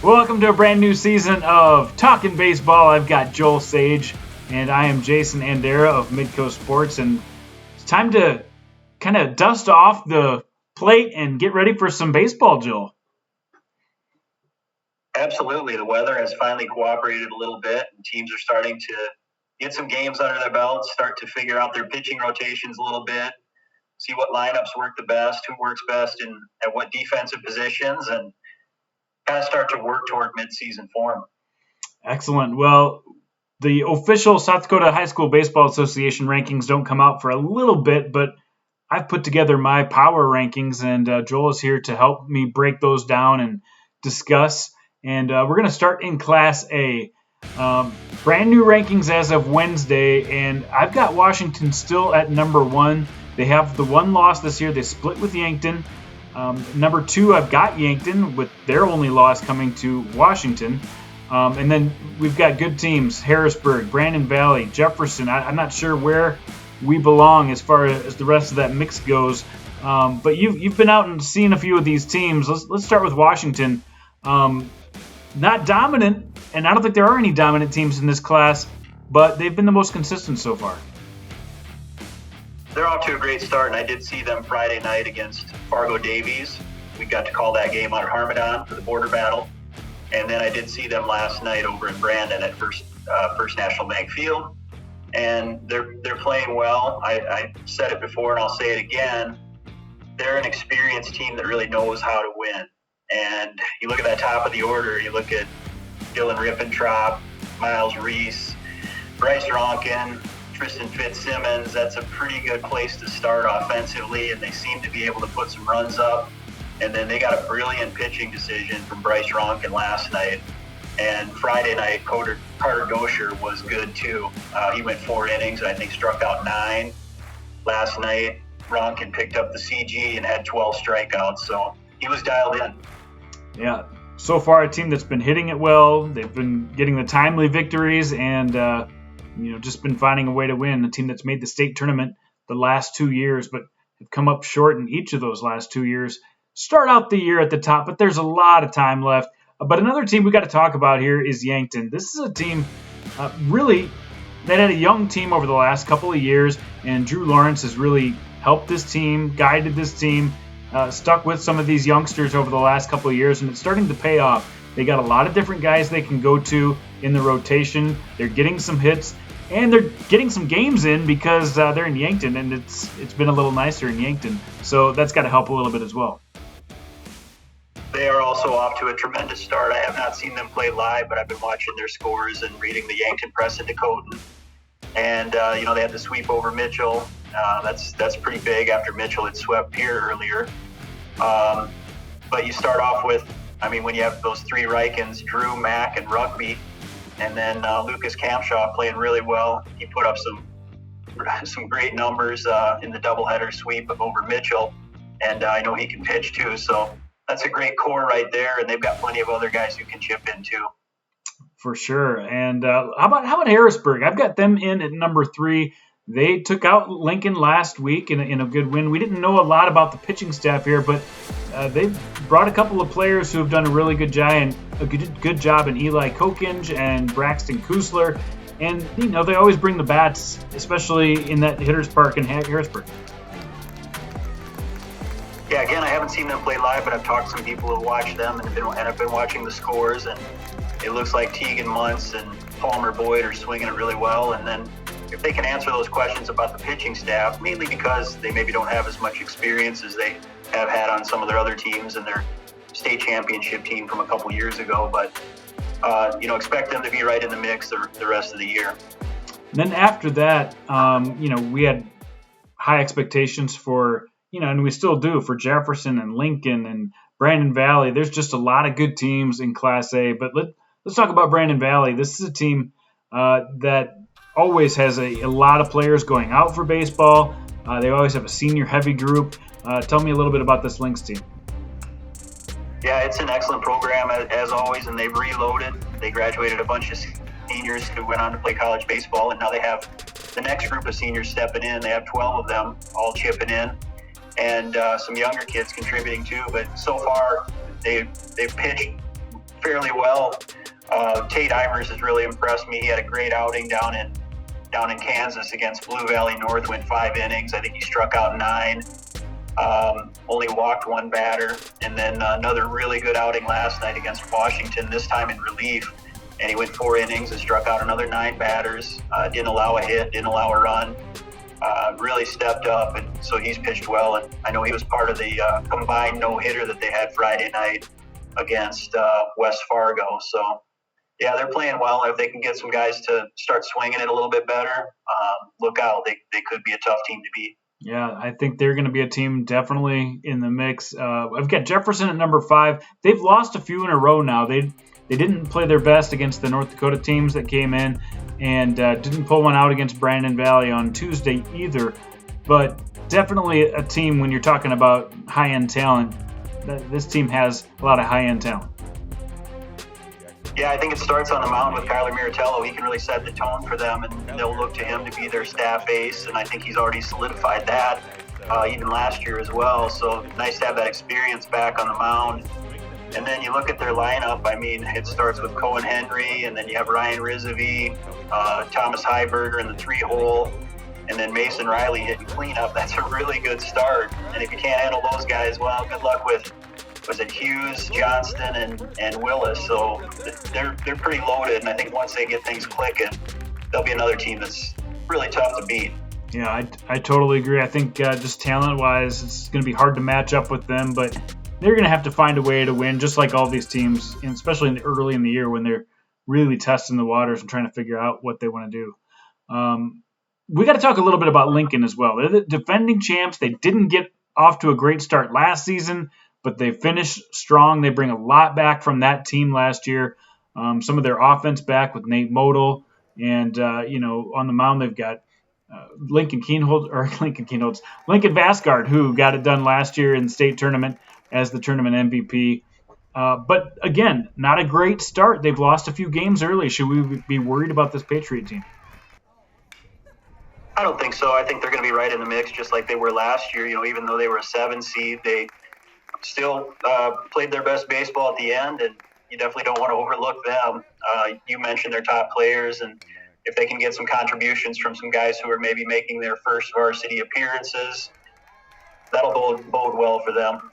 Welcome to a brand new season of Talkin Baseball. I've got Joel Sage, and I am Jason Andera of Midco Sports, and it's time to kind of dust off the plate and get ready for some baseball, Joel. Absolutely. The weather has finally cooperated a little bit, and teams are starting to get some games under their belts, start to figure out their pitching rotations a little bit, see what lineups work the best, who works best at what defensive positions, and kind of start to work toward midseason form. Excellent. Well, the official South Dakota High School Baseball Association rankings don't come out for a little bit, but I've put together my power rankings, and Joel is here to help me break those down and discuss. And we're going to start in Class A. Brand new rankings as of Wednesday, and I've got Washington still at number 1. They have the one loss this year. They split with Yankton. Number 2, I've got Yankton with their only loss coming to Washington. And then we've got good teams, Harrisburg, Brandon Valley, Jefferson. I'm not sure where we belong as far as the rest of that mix goes. But you've been out and seen a few of these teams. Let's start with Washington. Not dominant, and I don't think there are any dominant teams in this class, but they've been the most consistent so far. They're off to a great start, and I did see them Friday night against Fargo Davies. We got to call that game out at Harmadon for the border battle. And then I did see them last night over in Brandon at First National Bank Field. And they're playing well. I said it before, and I'll say it again. They're an experienced team that really knows how to win. And you look at that top of the order, you look at Dylan Rippentrop, Miles Reese, Bryce Ronkin, Tristan Fitzsimmons. That's a pretty good place to start offensively, and they seem to be able to put some runs up. And then they got a brilliant pitching decision from Bryce Ronkin last night. And Friday night, Carter Gosher was good too. He went 4 innings, I think struck out 9. Last night, Ronkin picked up the CG and had 12 strikeouts, so he was dialed in. Yeah, so far a team that's been hitting it well. They've been getting the timely victories and just been finding a way to win. A team that's made the state tournament the last 2 years, but have come up short in each of those last 2 years. Start out the year at the top, but there's a lot of time left. But another team we got to talk about here is Yankton. This is a team really that had a young team over the last couple of years, and Drew Lawrence has really helped this team, guided this team, stuck with some of these youngsters over the last couple of years, and it's starting to pay off. They got a lot of different guys they can go to in the rotation. They're getting some hits, and they're getting some games in because they're in Yankton, and it's been a little nicer in Yankton. So that's got to help a little bit as well. They are also off to a tremendous start. I have not seen them play live, but I've been watching their scores and reading the Yankton Press in Dakota. And, they had the sweep over Mitchell. That's pretty big after Mitchell had swept Pierre earlier. But you start off with, when you have those 3 Rikens, Drew, Mack, and Rugby, and then Lucas Kamshaw playing really well. He put up some great numbers in the doubleheader sweep over Mitchell, and I know he can pitch too. So that's a great core right there, and they've got plenty of other guys who can chip in too. For sure. And how about Harrisburg? I've got them in at number 3. They took out Lincoln last week in a good win. We didn't know a lot about the pitching staff here, but they've brought a couple of players who have done a really good job in Eli Kokinge and Braxton Kusler. And, they always bring the bats, especially in that hitter's park in Harrisburg. Yeah, again, I haven't seen them play live, but I've talked to some people who have watched them and have been watching the scores. And it looks like Teagan Muntz and Palmer Boyd are swinging it really well. And then if they can answer those questions about the pitching staff, mainly because they maybe don't have as much experience as they have had on some of their other teams and their state championship team from a couple years ago. But, expect them to be right in the mix the rest of the year. Then after that, we had high expectations for, and we still do, for Jefferson and Lincoln and Brandon Valley. There's just a lot of good teams in Class A. But let's talk about Brandon Valley. This is a team that always has a lot of players going out for baseball. They always have a senior-heavy group. Tell me a little bit about this Lynx team. Yeah, it's an excellent program, as always, and they've reloaded. They graduated a bunch of seniors who went on to play college baseball, and now they have the next group of seniors stepping in. They have 12 of them all chipping in, and some younger kids contributing too. But so far, they've pitched fairly well. Tate Eimers has really impressed me. He had a great outing down in Kansas against Blue Valley North, went 5 innings. I think he struck out 9, only walked 1 batter. And then another really good outing last night against Washington, this time in relief. And he went 4 innings and struck out another 9 batters. Didn't allow a hit, didn't allow a run. Really stepped up, and so he's pitched well. And I know he was part of the combined no-hitter that they had Friday night against West Fargo. So, yeah, they're playing well. If they can get some guys to start swinging it a little bit better, look out. They could be a tough team to beat. Yeah, I think they're going to be a team definitely in the mix. I've got Jefferson at number 5. They've lost a few in a row now. They didn't play their best against the North Dakota teams that came in, and didn't pull one out against Brandon Valley on Tuesday either. But definitely a team, when you're talking about high-end talent, this team has a lot of high-end talent. Yeah, I think it starts on the mound with Kyler Miratello. He can really set the tone for them, and they'll look to him to be their staff ace, and I think he's already solidified that even last year as well. So nice to have that experience back on the mound. And then you look at their lineup. I mean, it starts with Cohen Henry, and then you have Ryan Rizvi, Thomas Heiberger in the 3-hole, and then Mason Riley hitting cleanup. That's a really good start. And if you can't handle those guys, well, good luck with, was it Hughes, Johnston, and Willis. So they're pretty loaded, and I think once they get things clicking, they'll be another team that's really tough to beat. Yeah, I totally agree. I think just talent-wise, it's going to be hard to match up with them, but they're going to have to find a way to win, just like all these teams, and especially early in the year when they're really testing the waters and trying to figure out what they want to do. We got to talk a little bit about Lincoln as well. They're the defending champs. They didn't get off to a great start last season, but they finished strong. They bring a lot back from that team last year. Some of their offense back with Nate Model, and on the mound they've got Lincoln Vasgard, who got it done last year in the state tournament as the tournament MVP. But again, not a great start. They've lost a few games early. Should we be worried about this Patriot team? I don't think so. I think they're going to be right in the mix, just like they were last year. Even though they were a 7 seed, they still played their best baseball at the end, and you definitely don't want to overlook them. You mentioned their top players, and if they can get some contributions from some guys who are maybe making their first varsity appearances, that'll bode well for them.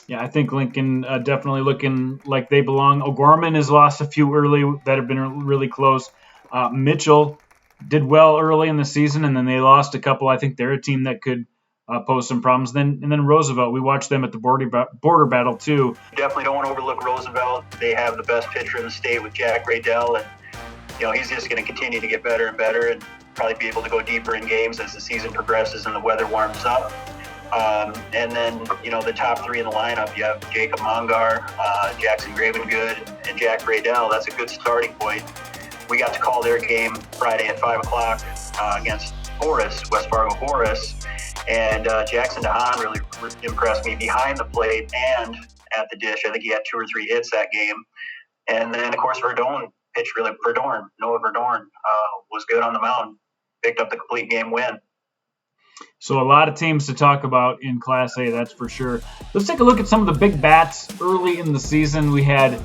Yeah, I think Lincoln definitely looking like they belong. O'Gorman has lost a few early that have been really close. Mitchell did well early in the season, and then they lost a couple. I think they're a team that could pose some problems. And then Roosevelt, we watched them at the border battle too. Definitely don't want to overlook Roosevelt. They have the best pitcher in the state with Jack Raydell, and he's just going to continue to get better and better, and probably be able to go deeper in games as the season progresses and the weather warms up. And then, the top 3 in the lineup, you have Jacob Mongar, Jackson Gravengood, and Jack Raydell. That's a good starting point. We got to call their game Friday at 5 o'clock against West Fargo Forest. And Jackson DeHaan really impressed me behind the plate and at the dish. I think he had 2 or 3 hits that game. And then, of course, Noah Verdorn was good on the mound, picked up the complete game win. So a lot of teams to talk about in Class A, that's for sure. Let's take a look at some of the big bats early in the season. We had,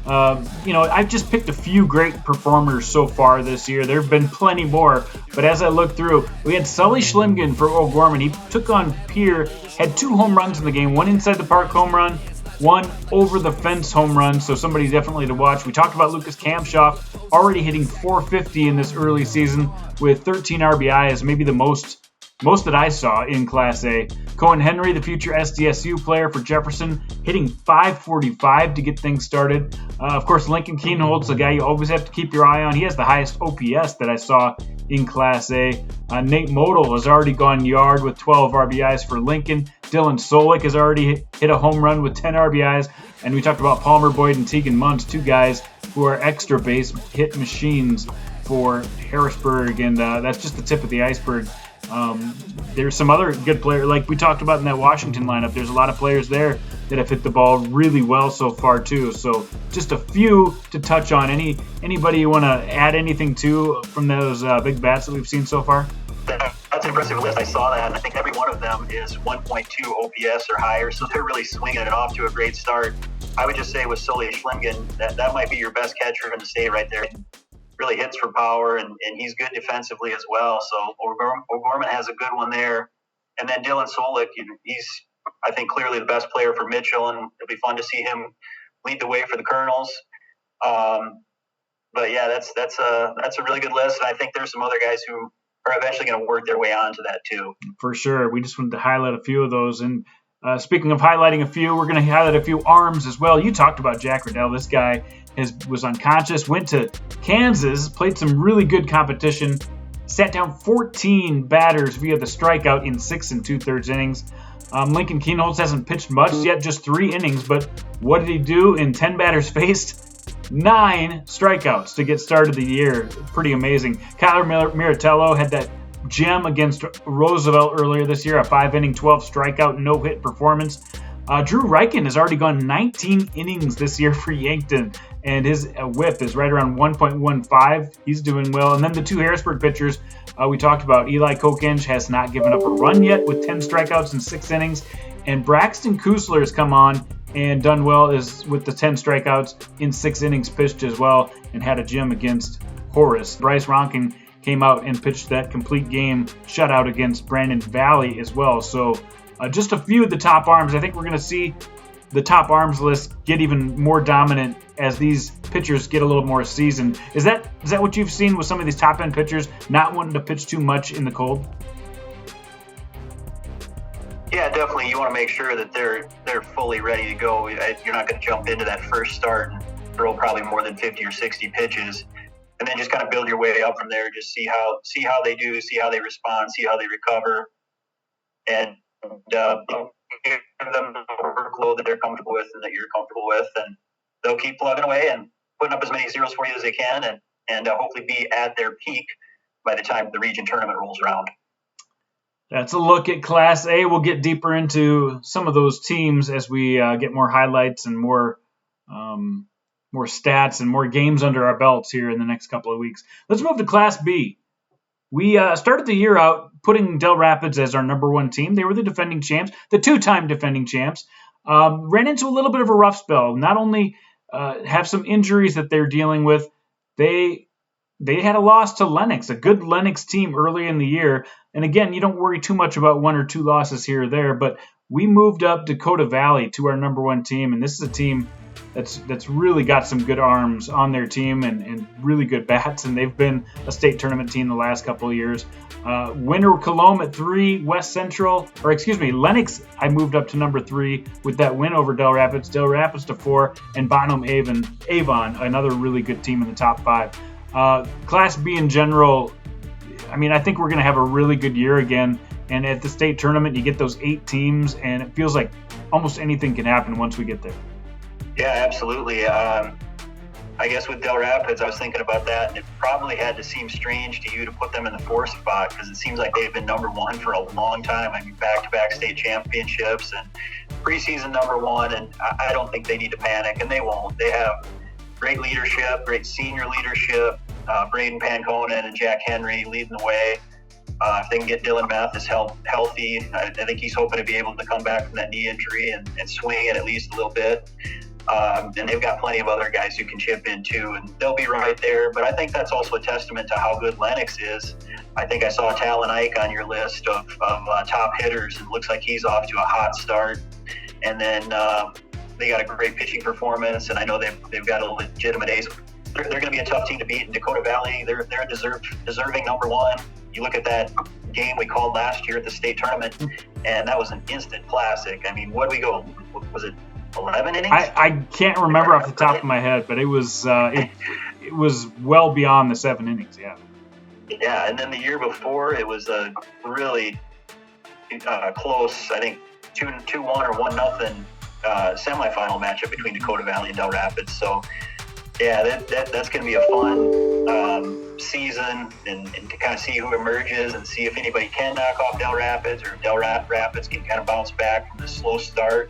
I've just picked a few great performers so far this year. There have been plenty more, but as I look through, we had Sully Schlimgen for O'Gorman. He took on Pierre, had 2 home runs in the game, 1 inside the park home run, 1 over the fence home run, so somebody definitely to watch. We talked about Lucas Kampshoff already hitting .450 in this early season with 13 RBIs, maybe the most that I saw in Class A. Cohen Henry, the future SDSU player for Jefferson, hitting .545 to get things started. Of course, Lincoln Kienholz, the guy you always have to keep your eye on. He has the highest OPS that I saw in Class A. Nate Model has already gone yard with 12 RBIs for Lincoln. Dylan Solik has already hit a home run with 10 RBIs. And we talked about Palmer Boyd and Tegan Muntz, 2 guys who are extra base hit machines for Harrisburg. And that's just the tip of the iceberg. There's some other good players, like we talked about in that Washington lineup. There's a lot of players there that have hit the ball really well so far too. So just a few to touch on. Anybody you want to add anything to from those big bats that we've seen so far? That's that's an impressive list. I saw that, and I think every one of them is 1.2 OPS or higher, so they're really swinging it off to a great start. I would just say with Sully Schlingen, that might be your best catcher in the state right there. Really hits for power, and he's good defensively as well. So O'Gorman has a good one there. And then Dylan Solik, he's, I think, clearly the best player for Mitchell, and it'll be fun to see him lead the way for the Colonels. But yeah, that's a really good list, and I think there's some other guys who are eventually going to work their way onto that too. For sure. We just wanted to highlight a few of those. And speaking of highlighting a few, we're going to highlight a few arms as well. You talked about Jack Riddell. This guy was unconscious, went to Kansas, played some really good competition, sat down 14 batters via the strikeout in 6 2/3 innings. Lincoln Kienholz hasn't pitched much yet, just 3 innings, but what did he do in 10 batters faced? 9 strikeouts to get started the year. Pretty amazing. Kyler Miratello had that gem against Roosevelt earlier this year, a 5-inning, 12-strikeout, no-hit performance. Drew Reichen has already gone 19 innings this year for Yankton, and his whip is right around 1.15. He's doing well. And then the 2 Harrisburg pitchers we talked about. Eli Kokenge has not given up a run yet with 10 strikeouts in 6 innings. And Braxton Kusler has come on and done well with the 10 strikeouts in 6 innings pitched as well, and had a gem against Horace. Bryce Ronkin came out and pitched that complete game shutout against Brandon Valley as well. So just a few of the top arms. I think we're going to see the top arms list get even more dominant as these pitchers get a little more seasoned. Is that what you've seen with some of these top end pitchers not wanting to pitch too much in the cold? Yeah, definitely. You want to make sure that they're fully ready to go. You're not going to jump into that first start and throw probably more than 50 or 60 pitches, and then just kind of build your way up from there. Just see how they do, see how they respond, see how they recover, and give them the workload that they're comfortable with and that you're comfortable with, and they'll keep plugging away and putting up as many zeros for you as they can, and hopefully be at their peak by the time the region tournament rolls around. That's a look at Class A. We'll get deeper into some of those teams as we get more highlights and more stats and more games under our belts here in the next couple of weeks. Let's move to Class B. We started the year out putting Del Rapids as our number 1 team. They were the defending champs, the 2-time defending champs. Ran into a little bit of a rough spell. Not only have some injuries that they're dealing with, they had a loss to Lennox, a good Lennox team early in the year. And again, you don't worry too much about 1 or 2 losses here or there, but we moved up Dakota Valley to our number 1 team, and this is a team that's really got some good arms on their team and really good bats, and they've been a state tournament team the last couple of years. Winter Colomb at 3, Lennox, I moved up to number 3 with that win over Del Rapids to 4, and Bonham Avon, another really good team in the top 5. Class B in general, I think we're going to have a really good year again. And at the state tournament, you get those 8 teams, and it feels like almost anything can happen once we get there. Yeah, absolutely. I guess with Del Rapids, I was thinking about that, and it probably had to seem strange to you to put them in the 4th spot because it seems like they've been number 1 for a long time. Back-to-back state championships and preseason number 1, and I don't think they need to panic, and they won't. They have great leadership, great senior leadership. Braden Panconen and Jack Henry leading the way. If they can get Dylan Mathis healthy, I think he's hoping to be able to come back from that knee injury and swing it at least a little bit. And they've got plenty of other guys who can chip in too, and they'll be right there. But I think that's also a testament to how good Lennox is. I think I saw Talon Ike on your list of top hitters, and it looks like he's off to a hot start. And then they got a great pitching performance, and I know they've got a legitimate ace. They're going to be a tough team to beat in Dakota Valley. They're deserving number 1. You look at that game we called last year at the state tournament, and that was an instant classic. What did we go? Was it 11 innings? I can't remember off the top of my head, but it was it was well beyond the 7 innings. Yeah. Yeah, and then the year before it was a really close. I think 2-1 or 1-0 semifinal matchup between Dakota Valley and Del Rapids. So. Yeah, that's going to be a fun season and to kind of see who emerges and see if anybody can knock off Del Rapids or Del Rapids can kind of bounce back from the slow start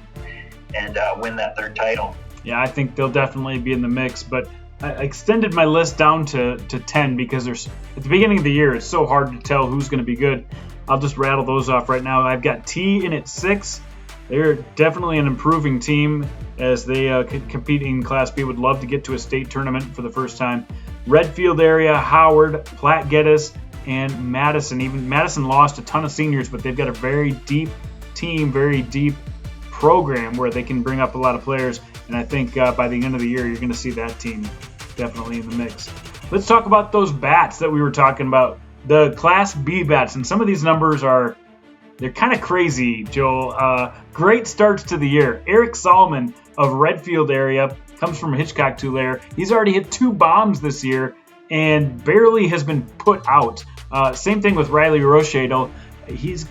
and win that 3rd title. Yeah, I think they'll definitely be in the mix, but I extended my list down to 10 because at the beginning of the year, it's so hard to tell who's going to be good. I'll just rattle those off right now. I've got T in at 6. They're definitely an improving team as they compete in Class B. Would love to get to a state tournament for the first time. Redfield area, Howard, Platte Geddes, and Madison. Even Madison lost a ton of seniors, but they've got a very deep team, very deep program where they can bring up a lot of players. And I think by the end of the year, you're going to see that team definitely in the mix. Let's talk about those bats that we were talking about, the Class B bats. And some of these numbers they're kind of crazy, Joel. Great starts to the year. Eric Solomon of Redfield area comes from Hitchcock Tulare. He's already hit 2 bombs this year and barely has been put out. Same thing with Riley Rochedo. He's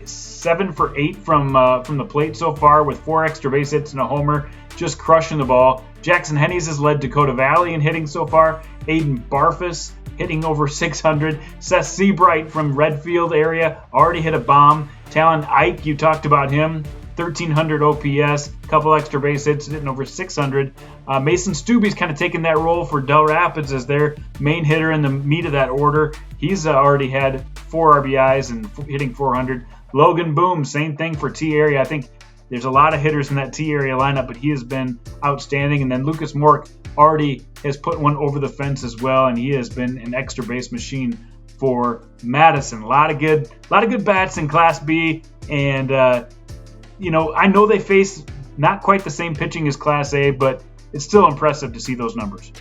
7 for 8 from the plate so far with 4 extra base hits and a homer, just crushing the ball. Jackson Hennies has led Dakota Valley in hitting so far. Aiden Barfus hitting over 600. Seth Seabright from Redfield area already hit a bomb. Talon Ike, you talked about him, 1,300 OPS, couple extra base hits, hitting over 600. Mason Stubbe's kind of taken that role for Del Rapids as their main hitter in the meat of that order. He's already had 4 RBIs and hitting 400. Logan Boom, same thing for T area. I think there's a lot of hitters in that T area lineup, but he has been outstanding. And then Lucas Mork already has put one over the fence as well, and he has been an extra base machine for Madison. A lot of good bats in Class B, and I know they face not quite the same pitching as Class A, but it's still impressive to see those numbers.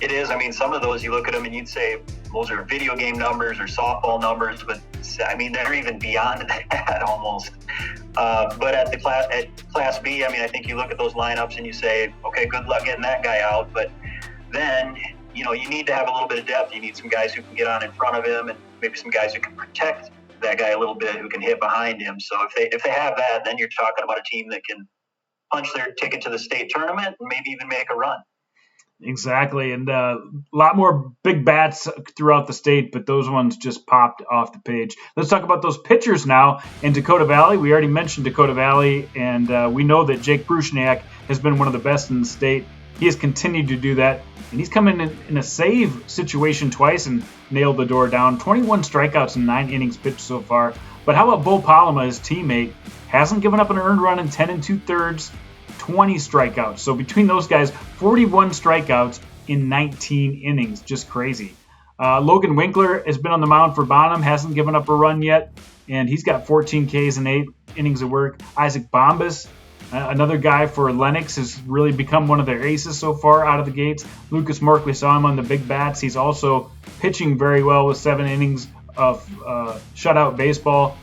It is. I mean, some of those you look at them and you'd say those are video game numbers or softball numbers, but I mean they're even beyond that almost. But at Class B, I mean, I think you look at those lineups and you say, okay, good luck getting that guy out. But then, you need to have a little bit of depth. You need some guys who can get on in front of him and maybe some guys who can protect that guy a little bit, who can hit behind him. So if they have that, then you're talking about a team that can punch their ticket to the state tournament and maybe even make a run. Exactly, and a lot more big bats throughout the state, but those ones just popped off the page. Let's talk about those pitchers now in Dakota Valley. We already mentioned Dakota Valley, and we know that Jake Prushniak has been one of the best in the state. He has continued to do that, and he's come in a save situation twice and nailed the door down. 21 strikeouts in 9 innings pitched so far. But how about Bo Palama, his teammate, hasn't given up an earned run in 10 2/3, 20 strikeouts. So between those guys, 41 strikeouts in 19 innings. Just crazy. Logan Winkler has been on the mound for Bonham, hasn't given up a run yet, and he's got 14 Ks in 8 innings of work. Isaac Bombas, another guy for Lennox, has really become one of their aces so far out of the gates. Lucas Mork, we saw him on the big bats. He's also pitching very well with 7 innings of shutout baseball,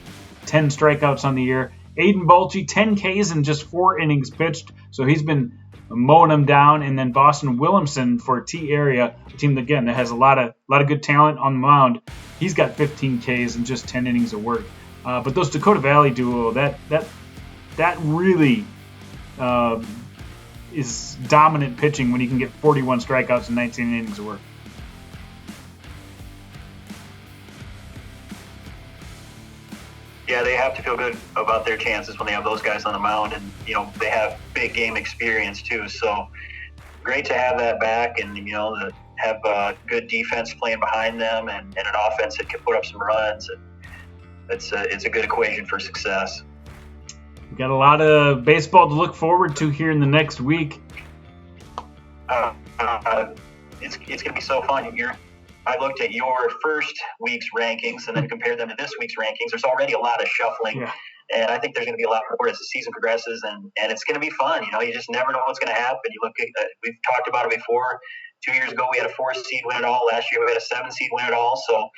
10 strikeouts on the year. Aiden Balchi, 10 Ks in just 4 innings pitched, so he's been mowing them down. And then Boston Williamson for T area, a team again that has a lot of good talent on the mound. He's got 15 Ks in just 10 innings of work. But those Dakota Valley duo, that really is dominant pitching when you can get 41 strikeouts in 19 innings of work. Yeah, they have to feel good about their chances when they have those guys on the mound, and they have big game experience too. So great to have that back, and to have good defense playing behind them, and an offense that can put up some runs. And it's a good equation for success. We've got a lot of baseball to look forward to here in the next week. It's going to be so fun. I looked at your first week's rankings and then compared them to this week's rankings. There's already a lot of shuffling, and I think there's going to be a lot more as the season progresses, and it's going to be fun. You just never know what's going to happen. You look at, we've talked about it before. 2 years ago, we had a 4-seed win it all. Last year, we had a 7-seed win it all. So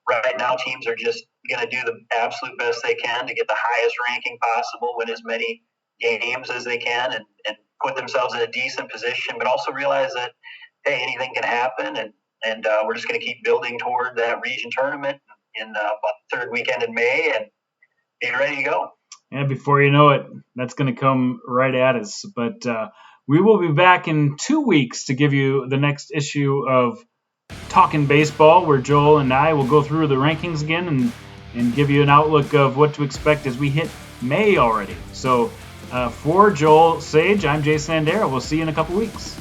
right now, teams are just going to do the absolute best they can to get the highest ranking possible, win as many games as they can, and put themselves in a decent position, but also realize that, hey, anything can happen, and we're just going to keep building toward that region tournament in about the 3rd weekend in May and be ready to go. And before you know it, that's going to come right at us. But we will be back in 2 weeks to give you the next issue of Talkin Baseball, where Joel and I will go through the rankings again and give you an outlook of what to expect as we hit May already. So for Joel Sage, I'm Jason Andera. We'll see you in a couple weeks.